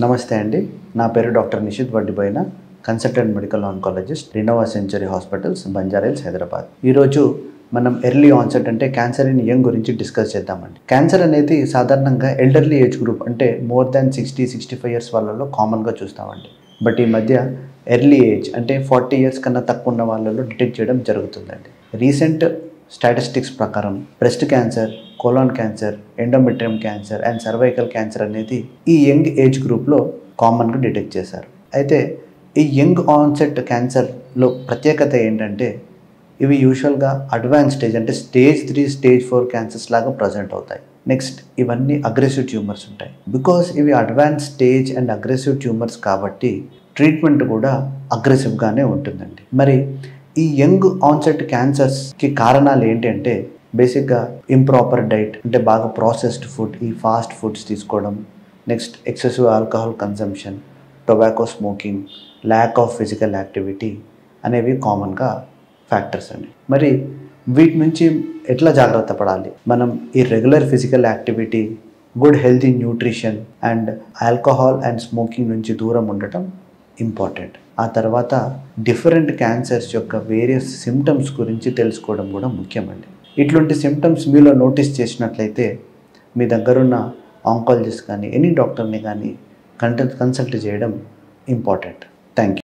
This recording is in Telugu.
నమస్తే అండి. నా పేరు doctor Nishith Vaddiboyina, consultant medical oncologist, Renova Century Hospitals, Banjara Hills, Hyderabad. ఈరోజు మనం ఎర్లీ ఆన్సెట్ అంటే క్యాన్సర్ ఇన్ యంగ్ గురించి డిస్కస్ చేద్దామండి. క్యాన్సర్ అనేది సాధారణంగా ఎల్డర్లీ ఏజ్ గ్రూప్ అంటే మోర్ దాన్ 60-65 ఇయర్స్ వాళ్ళలో కామన్గా చూస్తామండి. బట్ ఈ మధ్య ఎర్లీ ఏజ్ అంటే 40 ఇయర్స్ కన్నా తక్కువ ఉన్న వాళ్ళలో డిటెక్ట్ చేయడం జరుగుతుందండి. రీసెంట్ స్టాటిస్టిక్స్ ప్రకారం breast cancer, colon cancer, endometrium cancer and cervical cancer అనేది ఈ యంగ్ ఏజ్ గ్రూప్లో కామన్గా డిటెక్ట్ చేశారు. అయితే ఈ యంగ్ ఆన్సెట్ క్యాన్సర్లో ప్రత్యేకత ఏంటంటే ఇవి యూజువల్గా అడ్వాన్స్ స్టేజ్ అంటే స్టేజ్ 3, స్టేజ్ 4 క్యాన్సర్స్ లాగా ప్రజెంట్ అవుతాయి. నెక్స్ట్ ఇవన్నీ అగ్రెసివ్ ట్యూమర్స్ ఉంటాయి. బికాస్ ఇవి advance stage and aggressive tumours కాబట్టి ట్రీట్మెంట్ కూడా అగ్రెసివ్గానే ఉంటుందండి. మరి ఈ యంగ్ ఆన్సెట్ క్యాన్సర్స్కి కారణాలు ఏంటి అంటే బేసిక్గా ఇంప్రాపర్ డైట్ అంటే బాగా ప్రాసెస్డ్ ఫుడ్, ఈ ఫాస్ట్ ఫుడ్స్ తీసుకోవడం, next excessive alcohol consumption, tobacco smoking, lack of physical activity అనేవి కామన్గా ఫ్యాక్టర్స్ అండి. మరి వీటి నుంచి ఎట్లా జాగ్రత్త పడాలి? మనం ఈ regular physical activity, good healthy nutrition and alcohol and smoking నుంచి దూరం ఉండటం ఇంపార్టెంట్. ఆ తర్వాత డిఫరెంట్ క్యాన్సర్స్ యొక్క వేరియస్ సిమ్టమ్స్ గురించి తెలుసుకోవడం కూడా ముఖ్యమండి. ఇట్లాంటి సిమ్టమ్స్ మీలో నోటీస్ చేసినట్లయితే మీ దగ్గరున్న ఆంకాలజిస్ట్ కానీ ఎనీ డాక్టర్ని కానీ కన్సల్ట్ చేయడం ఇంపార్టెంట్. Thank you.